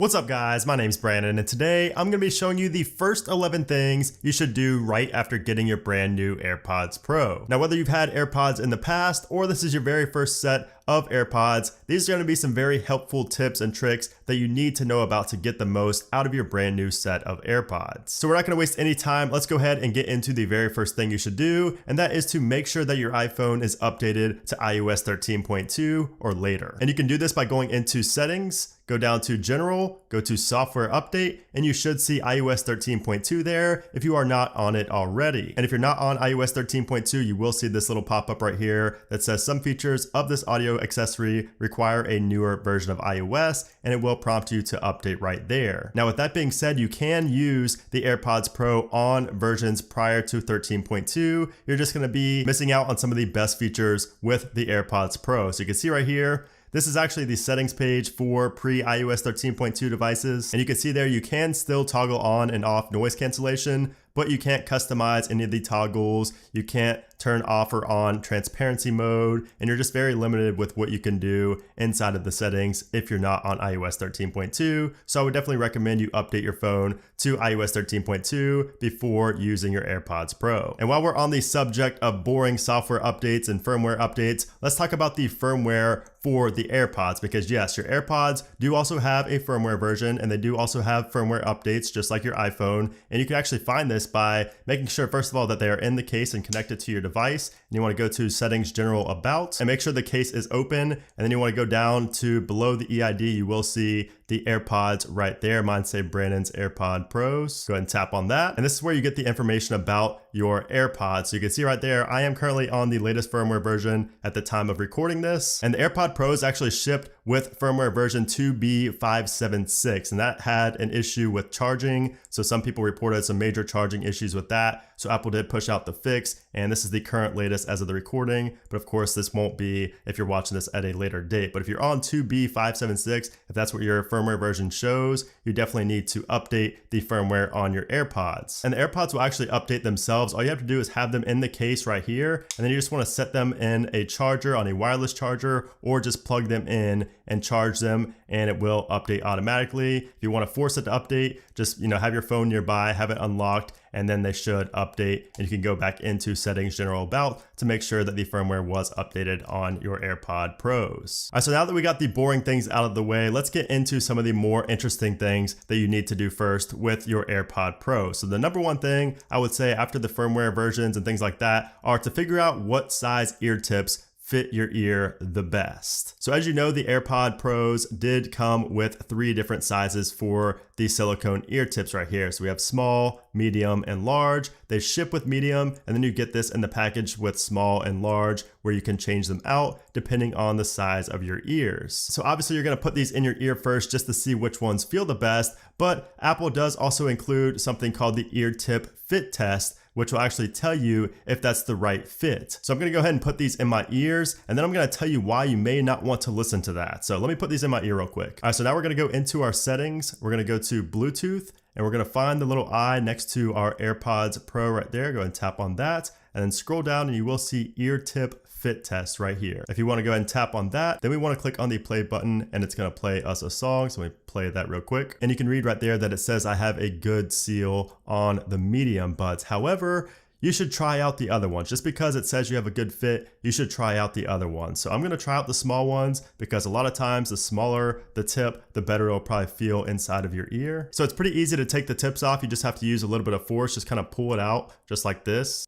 What's up guys, my name's Brandon and today I'm going to be showing you the first 11 things you should do right after getting your brand new AirPods Pro. Now whether you've had AirPods in the past or this is your very first set of AirPods, these are going to be some very helpful tips and tricks that you need to know about to get the most out of your brand new set of AirPods. So we're not going to waste any time, let's go ahead and get into the very first thing you should do, and that is to make sure that your iPhone is updated to iOS 13.2 or later. And you can do this by going into settings, go down to general, go to software update, and you should see iOS 13.2 there if you are not on it already. And if you're not on iOS 13.2, you will see this little pop-up right here that says some features of this audio accessory require a newer version of iOS, and it will prompt you to update right there. Now with that being said, you can use the AirPods Pro on versions prior to 13.2. You're just going to be missing out on some of the best features with the AirPods Pro. So you can see right here, this is actually the settings page for pre-iOS 13.2 devices. And you can see there you can still toggle on and off noise cancellation, but you can't customize any of the toggles. You can't turn off or on transparency mode, and you're just very limited with what you can do inside of the settings if you're not on iOS 13.2. So I would definitely recommend you update your phone to iOS 13.2 before using your AirPods Pro. And while we're on the subject of boring software updates and firmware updates, let's talk about the firmware for the AirPods, because yes, your AirPods do also have a firmware version and they do also have firmware updates just like your iPhone. And you can actually find this by making sure, first of all, that they are in the case and connected to your device. And you want to go to settings, general, about, and make sure the case is open. And then you want to go down to below the EID, you will see the AirPods right there. Mine say Brandon's AirPod Pros. Go ahead and tap on that. And this is where you get the information about your AirPods. So you can see right there, I am currently on the latest firmware version at the time of recording this. And the AirPod Pros actually shipped with firmware version 2B576. And that had an issue with charging. So some people reported some major charging issues with that. So Apple did push out the fix, and this is the current latest as of the recording. But of course, this won't be if you're watching this at a later date. But if you're on 2B576, if that's what your firmware version shows, you definitely need to update the firmware on your AirPods. And the AirPods will actually update themselves. All you have to do is have them in the case right here, and then you just want to set them in a charger, on a wireless charger, or just plug them in and charge them, and it will update automatically. If you want to force it to update, just have your phone nearby, have it unlocked, and then they should update, and you can go back into settings, general, about to make sure that the firmware was updated on your AirPod Pros. All right, so now that we got the boring things out of the way, let's get into some of the more interesting things that you need to do first with your AirPod Pro. So the number one thing I would say after the firmware versions and things like that are to figure out what size ear tips fit your ear the best. So as you know, the AirPod Pros did come with 3 different sizes for the silicone ear tips right here. So we have small, medium, and large. They ship with medium, and then you get this in the package with small and large, where you can change them out depending on the size of your ears. So obviously you're gonna put these in your ear first just to see which ones feel the best, but Apple does also include something called the ear tip fit test, which will actually tell you if that's the right fit. So I'm gonna go ahead and put these in my ears, and then I'm gonna tell you why you may not want to listen to that. So let me put these in my ear real quick. All right, so now we're gonna go into our settings. We're gonna go to Bluetooth, and we're gonna find the little eye next to our AirPods Pro right there. Go ahead and tap on that, and then scroll down and you will see ear tip fit test right here. If you want to go ahead and tap on that, then we want to click on the play button, and it's going to play us a song. So let me play that real quick. And you can read right there that it says I have a good seal on the medium buds. However, you should try out the other ones. Just because it says you have a good fit, you should try out the other ones. So I'm gonna try out the small ones, because a lot of times the smaller the tip, the better it'll probably feel inside of your ear. So it's pretty easy to take the tips off. You just have to use a little bit of force, just kind of pull it out just like this.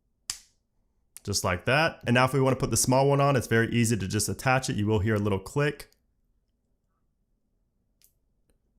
Just like that. And now if we want to put the small one on, it's very easy to just attach it. You will hear a little click.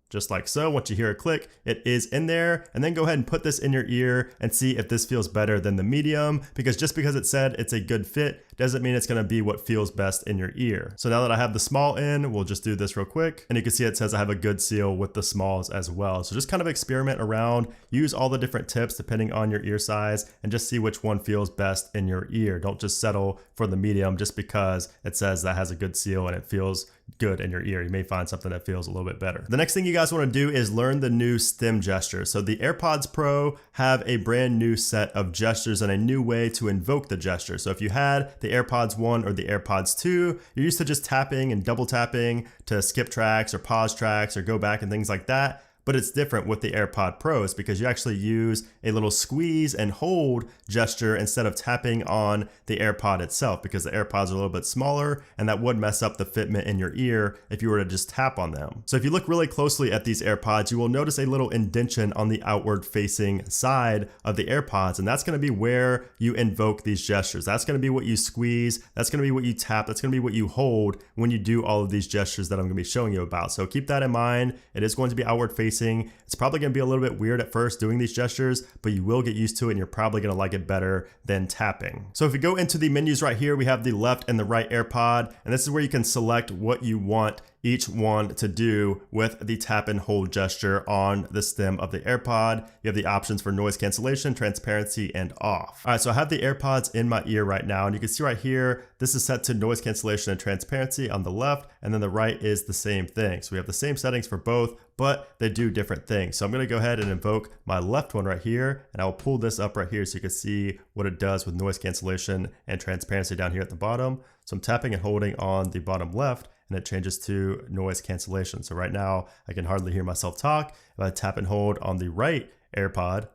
Just like so. Once you hear a click, it is in there. And then go ahead and put this in your ear and see if this feels better than the medium, because just because it said it's a good fit doesn't mean it's going to be what feels best in your ear. So now that I have the small in, we'll just do this real quick. And you can see it says I have a good seal with the smalls as well. So just kind of experiment around, use all the different tips depending on your ear size, and just see which one feels best in your ear. Don't just settle for the medium just because it says that has a good seal and it feels good in your ear. You may find something that feels a little bit better. The next thing you guys want to do is learn the new stem gesture. So the AirPods Pro have a brand new set of gestures and a new way to invoke the gesture. So if you had the AirPods 1 or the AirPods 2, you're used to just tapping and double tapping to skip tracks or pause tracks or go back and things like that. But it's different with the AirPod Pros because you actually use a little squeeze and hold gesture instead of tapping on the AirPod itself, because the AirPods are a little bit smaller and that would mess up the fitment in your ear if you were to just tap on them. So if you look really closely at these AirPods, you will notice a little indentation on the outward facing side of the AirPods, and that's going to be where you invoke these gestures. That's going to be what you squeeze, that's going to be what you tap, that's going to be what you hold when you do all of these gestures that I'm going to be showing you about. So keep that in mind. It is going to be outward facing. It's probably going to be a little bit weird at first doing these gestures, but you will get used to it and you're probably going to like it better than tapping. So if we go into the menus right here, we have the left and the right AirPod, and this is where you can select what you want each one to do with the tap and hold gesture on the stem of the AirPod. You have the options for noise cancellation, transparency, and off. All right, so I have the AirPods in my ear right now, and you can see right here, this is set to noise cancellation and transparency on the left, and then the right is the same thing. So we have the same settings for both, but they do different things. So I'm gonna go ahead and invoke my left one right here, and I'll pull this up right here so you can see what it does with noise cancellation and transparency down here at the bottom. So I'm tapping and holding on the bottom left, and it changes to noise cancellation. So right now I can hardly hear myself talk. If I tap and hold on the right AirPod,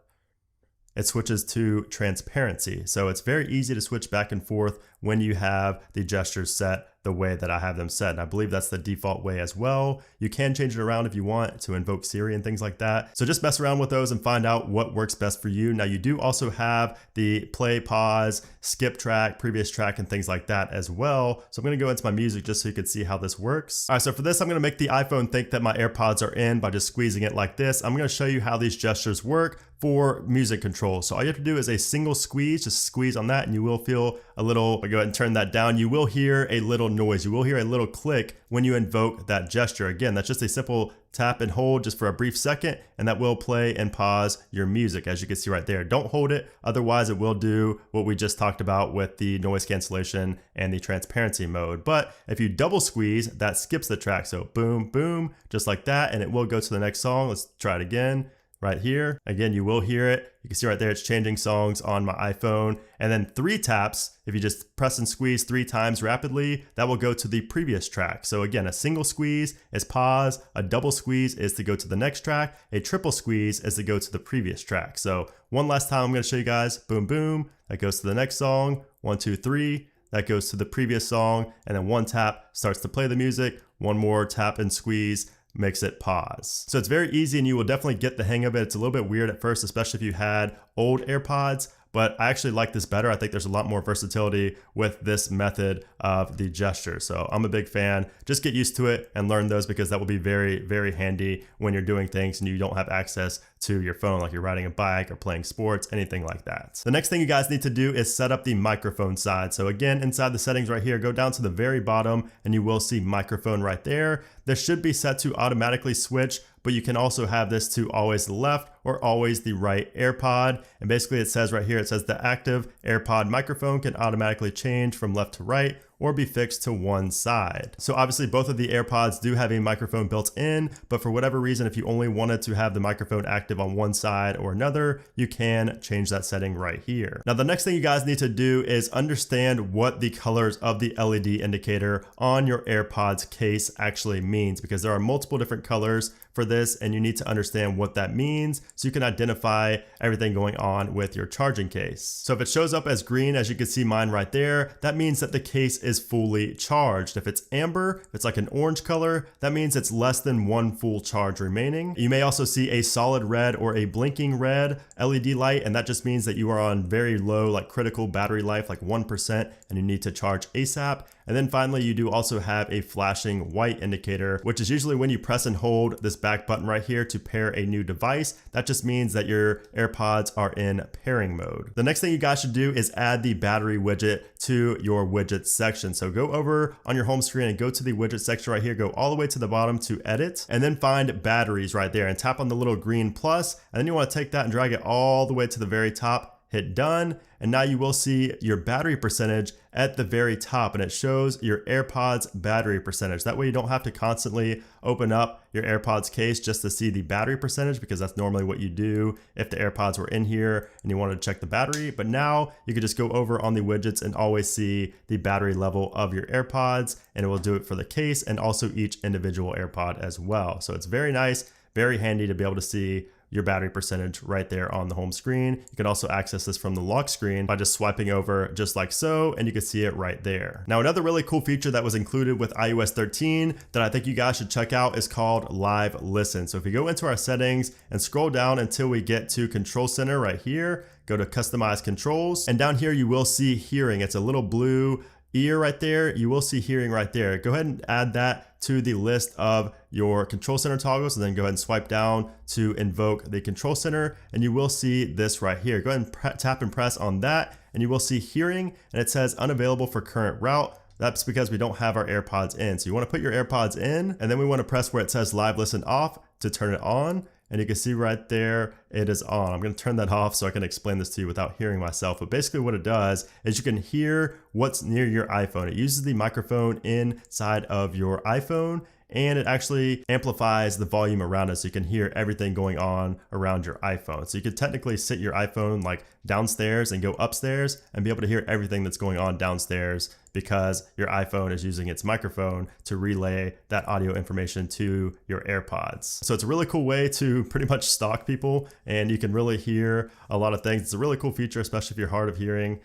it switches to transparency. So it's very easy to switch back and forth when you have the gestures set the way that I have them set. And I believe that's the default way as well. You can change it around if you want to invoke Siri and things like that. So just mess around with those and find out what works best for you. Now you do also have the play, pause, skip track, previous track, and things like that as well. So I'm gonna go into my music just so you can see how this works. All right, so for this, I'm gonna make the iPhone think that my AirPods are in by just squeezing it like this. I'm gonna show you how these gestures work for music control. So all you have to do is a single squeeze, just squeeze on that and you will feel a little, I'll go ahead and turn that down. You will hear a little noise. You will hear a little click when you invoke that gesture. Again, that's just a simple tap and hold just for a brief second, and that will play and pause your music, as you can see right there. Don't hold it, otherwise it will do what we just talked about with the noise cancellation and the transparency mode. But if you double squeeze, that skips the track. So boom, boom, just like that, and it will go to the next song. Let's try it again. Right here. Again, you will hear it. You can see right there, it's changing songs on my iPhone. And then 3 taps, if you just press and squeeze 3 times rapidly, that will go to the previous track. So again, a single squeeze is pause, a double squeeze is to go to the next track, a triple squeeze is to go to the previous track. So one last time, I'm gonna show you guys, boom, boom, that goes to the next song, 1, 2, 3, that goes to the previous song, and then 1 tap starts to play the music, 1 more tap and squeeze, makes it pause. So it's very easy and you will definitely get the hang of it. It's a little bit weird at first, especially if you had old AirPods, but I actually like this better. I think there's a lot more versatility with this method of the gesture. So I'm a big fan. Just get used to it and learn those, because that will be very, very handy when you're doing things and you don't have access to your phone, like you're riding a bike or playing sports, anything like that. The next thing you guys need to do is set up the microphone side. So again, inside the settings right here, go down to the very bottom and you will see microphone right there. This should be set to automatically switch, but you can also have this to always the left or always the right AirPod. And basically it says right here, it says the active AirPod microphone can automatically change from left to right or be fixed to one side. So obviously both of the AirPods do have a microphone built in, but for whatever reason, if you only wanted to have the microphone active on one side or another, you can change that setting right here. Now the next thing you guys need to do is understand what the colors of the LED indicator on your AirPods case actually means, because there are multiple different colors for this and you need to understand what that means so you can identify everything going on with your charging case. So if it shows up as green, as you can see mine right there, that means that the case is fully charged. If it's amber, if it's like an orange color, that means it's less than 1 full charge remaining. You may also see a solid red or a blinking red LED light, and that just means that you are on very low, like critical battery life, like 1%, and you need to charge ASAP. And then finally, you do also have a flashing white indicator, which is usually when you press and hold this back button right here to pair a new device. That just means that your AirPods are in pairing mode. The next thing you guys should do is add the battery widget to your widgets section. So go over on your home screen and go to the widget section right here, go all the way to the bottom to edit, and then find batteries right there and tap on the little green plus. And then you want to take that and drag it all the way to the very top. hit done, and now you will see your battery percentage at the very top, and it shows your AirPods battery percentage. That way you don't have to constantly open up your AirPods case just to see the battery percentage, because that's normally what you do if the AirPods were in here and you wanted to check the battery. But now you can just go over on the widgets and always see the battery level of your AirPods, and it will do it for the case and also each individual AirPod as well. So it's very nice, very handy to be able to see your battery percentage right there on the home screen. You can also access this from the lock screen by just swiping over just like so, and you can see it right there. Now, another really cool feature that was included with iOS 13 that I think you guys should check out is called Live Listen. So if you go into our settings and scroll down until we get to Control Center right here, go to Customize Controls, and down here you will see Hearing. It's a little blue ear right there. You will see Hearing right there. Go ahead and add that to the list of your Control Center toggles, and then go ahead and swipe down to invoke the Control Center, and you will see this right here. Go ahead and tap and press on that, and you will see Hearing, and it says unavailable for current route. That's because we don't have our AirPods in. So you want to put your AirPods in, and then we want to press where it says Live Listen off to turn it on. And you can see right there, it is on. I'm going to turn that off so I can explain this to you without hearing myself. But basically what it does is you can hear what's near your iPhone. It uses the microphone inside of your iPhone, and it actually amplifies the volume around it so you can hear everything going on around your iPhone. So you could technically sit your iPhone like downstairs and go upstairs and be able to hear everything that's going on downstairs, because your iPhone is using its microphone to relay that audio information to your AirPods. So it's a really cool way to pretty much stalk people, and you can really hear a lot of things. It's a really cool feature, especially if you're hard of hearing.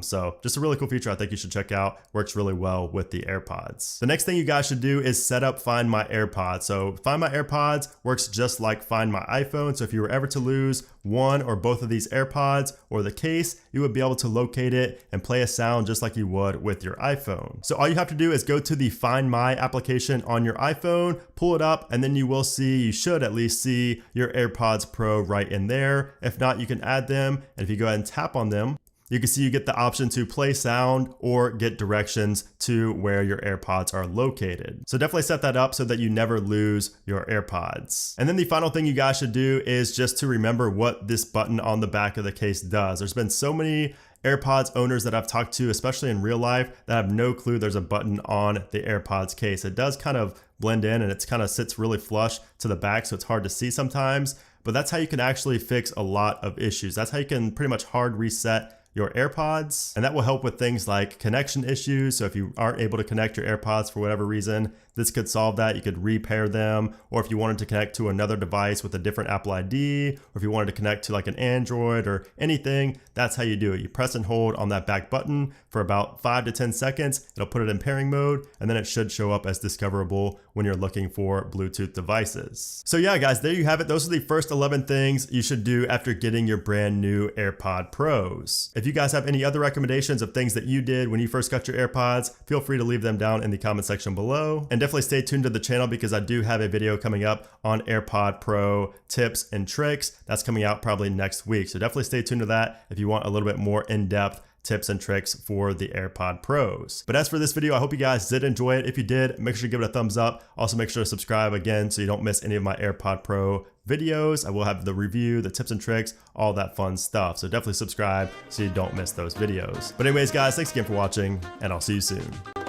So just a really cool feature I think you should check out. Works really well with the AirPods. The next thing you guys should do is set up Find My AirPods. So Find My AirPods works just like Find My iPhone. So if you were ever to lose one or both of these AirPods or the case, you would be able to locate it and play a sound just like you would with your iPhone. So all you have to do is go to the Find My application on your iPhone, pull it up, and then you will see, you should at least see your AirPods Pro right in there. If not, you can add them. And if you go ahead and tap on them, you can see you get the option to play sound or get directions to where your AirPods are located. So definitely set that up so that you never lose your AirPods. And then the final thing you guys should do is just to remember what this button on the back of the case does. There's been so many AirPods owners that I've talked to, especially in real life, that have no clue there's a button on the AirPods case. It does kind of blend in, and it's kind of sits really flush to the back, so it's hard to see sometimes, but that's how you can actually fix a lot of issues. That's how you can pretty much hard reset your AirPods, and that will help with things like connection issues. So if you aren't able to connect your AirPods for whatever reason, this could solve that. You could repair them, or if you wanted to connect to another device with a different Apple ID, or if you wanted to connect to like an Android or anything, that's how you do it. You press and hold on that back button for about 5 to 10 seconds. It'll put it in pairing mode, and then it should show up as discoverable when you're looking for Bluetooth devices. So yeah, guys, there you have it. Those are the first 11 things you should do after getting your brand new AirPod Pros. If you guys have any other recommendations of things that you did when you first got your AirPods, feel free to leave them down in the comment section below. And definitely stay tuned to the channel, because I do have a video coming up on AirPod Pro tips and tricks. That's coming out probably next week. So definitely stay tuned to that if you want a little bit more in-depth tips and tricks for the AirPod Pros. But as for this video, I hope you guys did enjoy it. If you did, make sure to give it a thumbs up. Also make sure to subscribe again so you don't miss any of my AirPod Pro videos. I will have the review, the tips and tricks, all that fun stuff. So definitely subscribe so you don't miss those videos. But anyways, guys, thanks again for watching, and I'll see you soon.